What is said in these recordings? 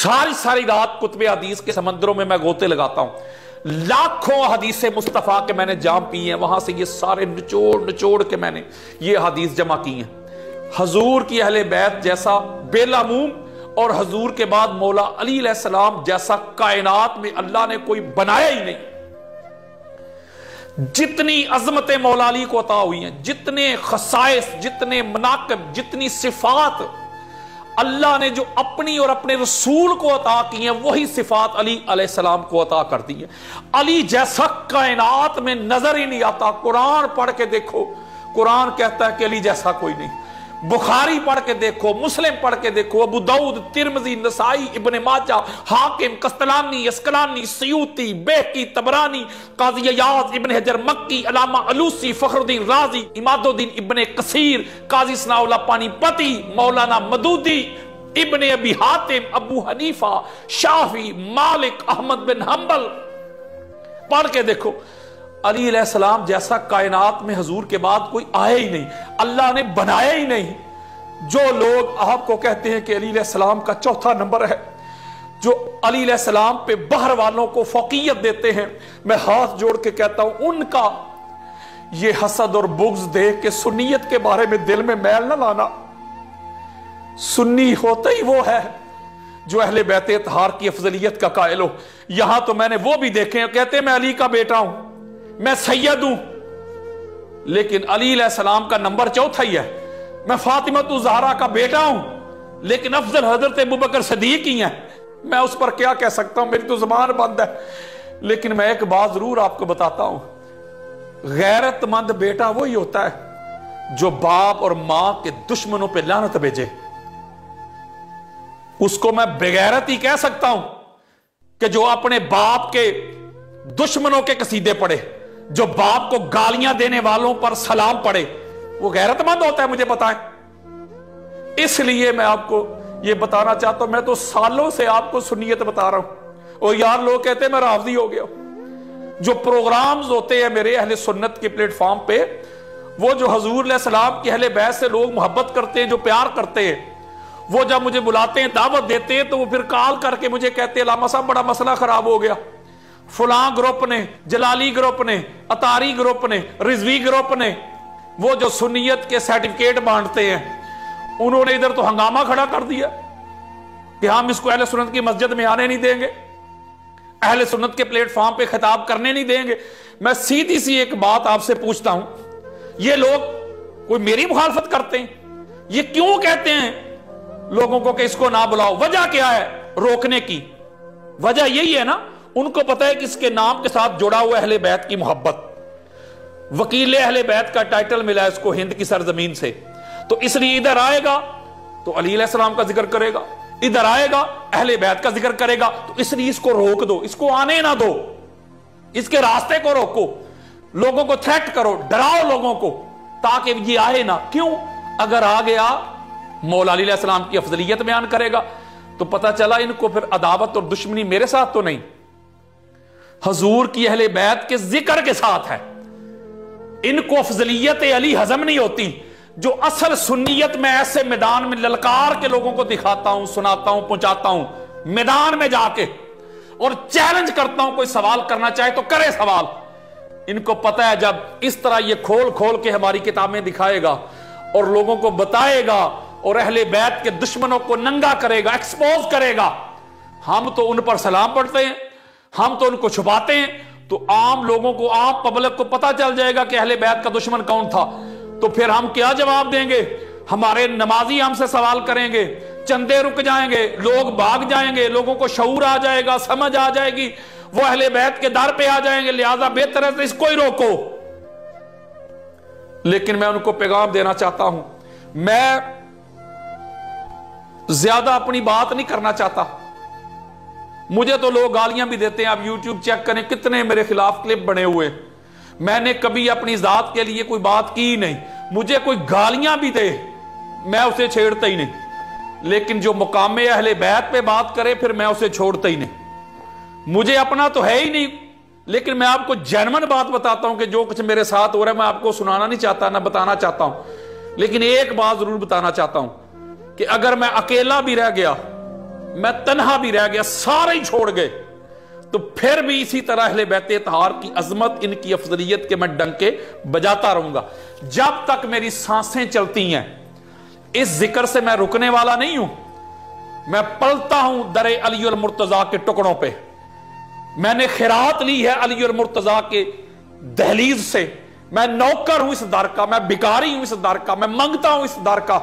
सारी सारी रात कुतुब हदीस के समंदरों में मैं गोते लगाता हूं, लाखों हदीस मुस्तफ़ा के मैंने जाम पी हैं, वहां से ये सारे निचोड़ निचोड़ के मैंने ये हदीस जमा की हैं। हजूर की अहले बैत जैसा बेलामूम और हजूर के बाद मौला अली अलैहिस्सलाम जैसा कायनात में अल्लाह ने कोई बनाया ही नहीं। जितनी अजमतें मौला अली को अता हुई हैं, जितने खसाइस, जितने मनाकब, जितनी सिफात अल्लाह ने जो अपनी और अपने रसूल को अता की है, वही सिफात अली अलैहिस्सलाम को अता कर दी है। अली जैसा कायनात में नजर ही नहीं आता। कुरान पढ़ के देखो, कुरान कहता है कि अली जैसा कोई नहीं। बुखारी पढ़ के देखो, मुस्लिम पढ़ के देखो, अबू दाऊद, तिरमिज़ी, नसाई, इब्ने माजा, हाकिम, कस्तलानी, अस्कलानी, सयूती, बेहकी, तबरानी, काजी अयाज, इब्ने हजर मक्की, अलामा अलूसी, फखरुद्दीन राजी, इमादुद्दीन इब्ने कसीर, काजी सनाउल्लाह पानीपती, मौलाना मदूदी, इब्ने अबी हातिम, अबू हनीफा, शाफी, मालिक, अहमद बिन हंबल पढ़ के देखो। अली अलैहिस्सलाम जैसा कायनात में हजूर के बाद कोई आया ही नहीं, अल्लाह ने बनाया ही नहीं। जो लोग आपको कहते हैं कि अली अलैहिस्सलाम का चौथा नंबर है, जो अली अलैहिस्सलाम पे बहर वालों को फौकियत देते हैं, मैं हाथ जोड़ के कहता हूं उनका ये हसद और बुग़्ज़ देख के सुन्नियत के बारे में दिल में मैल ना लाना। सुन्नी होता ही वो है जो अहले बैत इत्हार की अफजलियत का कायल हो। यहां तो मैंने वो भी देखे हैं, कहते हैं मैं अली का बेटा हूं, मैं सैयद हूं, लेकिन अली अलैहिस्सलाम का नंबर चौथा ही है। मैं फातिमा तु ज़हरा का बेटा हूं, लेकिन अफजल हजरत अबू बकर सदीक ही है। मैं उस पर क्या कह सकता हूं, मेरी तो जुबान बंद है। लेकिन मैं एक बात जरूर आपको बताता हूं, गैरतमंद बेटा वही होता है जो बाप और मां के दुश्मनों पर लानत भेजे। उसको मैं बेगैरत ही कह सकता हूं कि जो अपने बाप के दुश्मनों के कसीदे पढ़े, जो बाप को गालियां देने वालों पर सलाम पढ़े, वो गैरतमंद होता है, मुझे बताएं। इसलिए मैं आपको ये बताना चाहता हूं, मैं तो सालों से आपको सुन्नियत बता रहा हूं। और यार लोग कहते हैं मैं राफ़ज़ी हो गया। जो प्रोग्राम्स होते हैं मेरे अहले सुन्नत के प्लेटफॉर्म पे, वो जो हजूर अलैहिस्सलाम की अहले बैत से लोग मोहब्बत करते हैं, जो प्यार करते हैं, वो जब मुझे बुलाते हैं, दावत देते हैं, तो वो फिर कॉल करके मुझे कहते हैं अल्लामा साहब बड़ा मसला खराब हो गया, फलां ग्रुप ने, जलाली ग्रुप ने, अतारी ग्रुप ने, रिजवी ग्रुप ने, वो जो सुन्नियत के सर्टिफिकेट बांटते हैं, उन्होंने इधर तो हंगामा खड़ा कर दिया कि हम इसको अहले सुन्नत की मस्जिद में आने नहीं देंगे, अहले सुन्नत के प्लेटफॉर्म पे खिताब करने नहीं देंगे। मैं सीधी सी एक बात आपसे पूछता हूं, ये लोग कोई मेरी मुखालफत करते हैं? ये क्यों कहते हैं लोगों को कि इसको ना बुलाओ? वजह क्या है रोकने की? वजह यही है ना, उनको पता है कि इसके नाम के साथ जुड़ा हुआ अहले बैत की मोहब्बत। वकील अहले बैत का टाइटल मिला है इसको हिंद की सरजमीन से, तो इसलिए इधर आएगा तो अली अलैहिस्सलाम का जिक्र करेगा, इधर आएगा अहले बैत का जिक्र करेगा, तो इसलिए इसको रोक दो, इसको आने ना दो, इसके रास्ते को रोको, लोगों को थ्रेट करो, डराओ लोगों को, ताकि ये आए ना। क्यों? अगर आ गया मौला अली अलैहिस्सलाम की अफजलियत बयान करेगा तो पता चला इनको फिर अदावत और दुश्मनी मेरे साथ तो नहीं, हजूर की अहले बैत के जिक्र के साथ है। इनको अफजलियत अली हजम नहीं होती। जो असल सुन्नियत में ऐसे मैदान में ललकार के लोगों को दिखाता हूं, सुनाता हूं, पहुंचाता हूं, मैदान में जाके, और चैलेंज करता हूं, कोई सवाल करना चाहे तो करे सवाल। इनको पता है जब इस तरह ये खोल खोल के हमारी किताबें दिखाएगा और लोगों को बताएगा और अहले बैत के दुश्मनों को नंगा करेगा, एक्सपोज करेगा, हम तो उन पर सलाम पढ़ते हैं, हम तो उनको छुपाते हैं, तो आम लोगों को, आम पब्लिक को पता चल जाएगा कि अहले बैत का दुश्मन कौन था। तो फिर हम क्या जवाब देंगे? हमारे नमाजी हमसे सवाल करेंगे, चंदे रुक जाएंगे, लोग भाग जाएंगे, लोगों को शऊर आ जाएगा, समझ आ जाएगी, वो अहले बैत के दर पे आ जाएंगे। लिहाजा बेहतर है इसको ही रोको। लेकिन मैं उनको पैगाम देना चाहता हूं, मैं ज्यादा अपनी बात नहीं करना चाहता। मुझे तो लोग गालियां भी देते हैं, आप यूट्यूब चेक करें कितने मेरे खिलाफ क्लिप बने हुए। मैंने कभी अपनी जात के लिए कोई बात की ही नहीं। मुझे कोई गालियां भी दे, मैं उसे छेड़ता ही नहीं। लेकिन जो मुकामे अहले बैत पे बात करे, फिर मैं उसे छोड़ता ही नहीं। मुझे अपना तो है ही नहीं, लेकिन मैं आपको जेन्युइन बात बताता हूं कि जो कुछ मेरे साथ हो रहा है मैं आपको सुनाना नहीं चाहता, ना बताना चाहता हूं। लेकिन एक बात जरूर बताना चाहता हूं कि अगर मैं अकेला भी रह गया मैं तन्हा भी रह गया, सारे ही छोड़ गए, तो फिर भी इसी तरह अहले बैत इत्हार की अजमत, इनकी अफजलियत के मैं डंके बजाता रहूंगा जब तक मेरी सांसें चलती हैं। इस जिक्र से मैं रुकने वाला नहीं हूं। मैं पलता हूं दरे अली और मुर्तजा के टुकड़ों पे। मैंने खिरात ली है अली और मुर्तजा के दहलीज से। मैं नौकर हूं इस दर का, मैं भिखारी हूं इस दर का, मैं मांगता हूं इस दर का।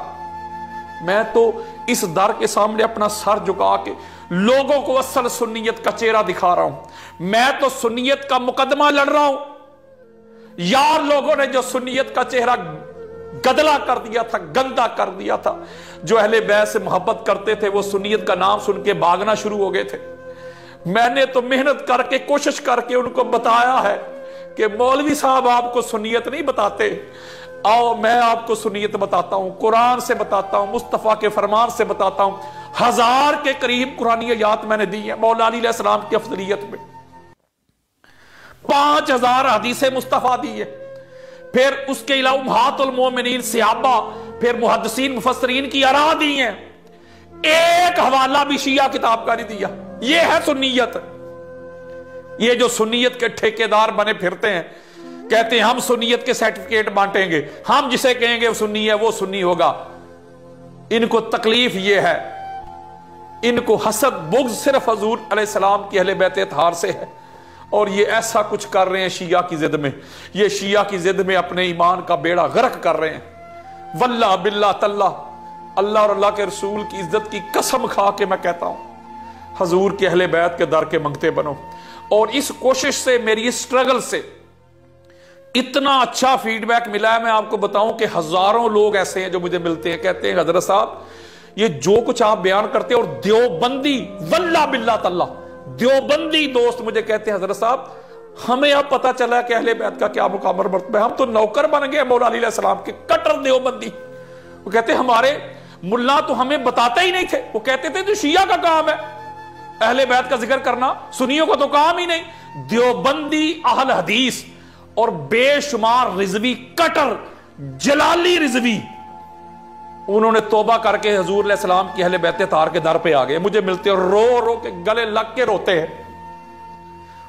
मैं तो इस दर के सामने अपना सर झुका के लोगों को असल सुन्नियत का चेहरा दिखा रहा हूं। मैं तो सुन्नियत का मुकदमा लड़ रहा हूं। यार लोगों ने जो सुन्नियत का चेहरा गदला कर दिया था, गंदा कर दिया था, जो अहले बैत से मोहब्बत करते थे, वो सुन्नियत का नाम सुन के भागना शुरू हो गए थे। मैंने तो मेहनत करके, कोशिश करके उनको बताया है कि मौलवी साहब आपको सुन्नियत नहीं बताते, आओ मैं आपको सुन्नियत बताता हूं, कुरान से बताता हूं, मुस्तफा के फरमान से बताता हूं। 1000 के करीब कुरानी आयात मैंने दी है मौला अली अलैहिस्सलाम की अफजलियत में। 5000 हदीसें मुस्तफा दी है। फिर उसके अलावा उम्महातुल मोमिनीन सहाबा, फिर मुहद्दिसीन मुफस्सिरीन की आरा दी है। एक हवाला भी शिया किताब का नहीं दिया। यह है सुन्नियत। ये जो सुन्नियत के ठेकेदार बने फिरते हैं, कहते हैं हम सुन्नियत के सर्टिफिकेट बांटेंगे, हम जिसे कहेंगे वो सुन्नी है वो सुन्नी होगा। इनको तकलीफ ये है, इनको हसद बुग़्ज़ सिर्फ हुज़ूर अलैहिस्सलाम की अहले बैत इत्हार से है। और ये ऐसा कुछ कर रहे हैं शिया की जिद में। ये शिया की जिद में अपने ईमान का बेड़ा गर्क कर रहे हैं। वल्लाह बिल्लाह तल्लाह, अल्लाह और अल्लाह के रसूल की इज्जत की कसम खा के मैं कहता हूं, हुजूर के अहले बैत के दर के मंगते बनो। और इस कोशिश से, मेरी इस स्ट्रगल से इतना अच्छा फीडबैक मिला है। मैं आपको बताऊं कि हजारों लोग ऐसे हैं जो मुझे मिलते हैं, कहते हैं हजरत साहब ये जो कुछ आप बयान करते हैं, और देवबंदी, वल्लाह बिल्लाह तल्लाह, देवबंदी दोस्त मुझे कहते हैं हजरत साहब हमें अब पता चला कि अहले बैत का क्या मुकाम और मर्तबा है, हम तो नौकर बन गए मौला अली अलैहिस्सलाम के, कट्टर देवबंदी। वो कहते हमारे मुल्ला तो हमें बताते ही नहीं थे। वो कहते थे तो शिया का काम है अहले बैत का जिक्र करना, सुन्नियों का तो काम ही नहीं। देवबंदी अहल हदीस और बेशुमार रिजवी, कटर जलाली रिजवी, उन्होंने तौबा करके हुजूर अलैहिस्सलाम की अहले बैत इत्हार के दर पे आ गए। मुझे मिलते और रो रो के गले लग के रोते हैं।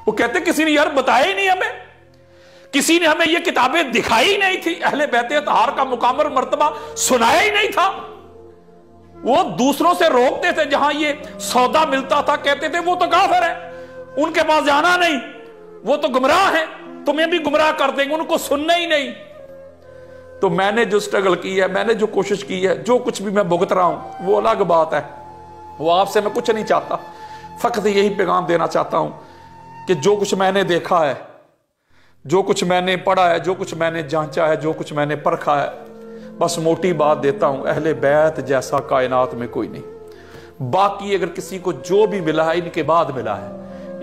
वो कहते किसी ने यार बताया ही नहीं हमें, किसी ने हमें ये किताबें दिखाई नहीं थी, अहले बैत इत्हार का मुकाम और मर्तबा सुनाया ही नहीं था। वो दूसरों से रोकते थे, जहां ये सौदा मिलता था कहते थे वो तो काफिर है, उनके पास जाना नहीं, वो तो गुमराह है, तुम्हें भी गुमराह कर देंगे, उनको सुनना ही नहीं। तो मैंने जो स्ट्रगल की है, मैंने जो कोशिश की है, जो कुछ भी मैं भुगत रहा हूं वो अलग बात है। वो आपसे मैं कुछ नहीं चाहता, फकत यही पैगाम देना चाहता हूं कि जो कुछ मैंने देखा है, जो कुछ मैंने पढ़ा है, जो कुछ मैंने जांचा है, जो कुछ मैंने परखा है, बस मोटी बात देता हूं, अहले बैत जैसा कायनात में कोई नहीं। बाकी अगर किसी को जो भी मिला है इनके बाद मिला है,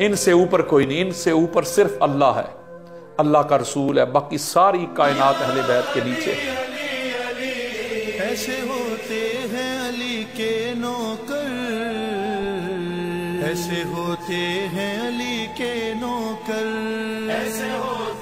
इनसे ऊपर कोई नहीं, इनसे ऊपर सिर्फ अल्लाह है, अल्लाह का रसूल है, बाकी सारी कायनात अहले बैत के नीचे। ऐसे होते हैं अली के नौकर, ऐसे होते हैं अली के नौकर, ऐसे होते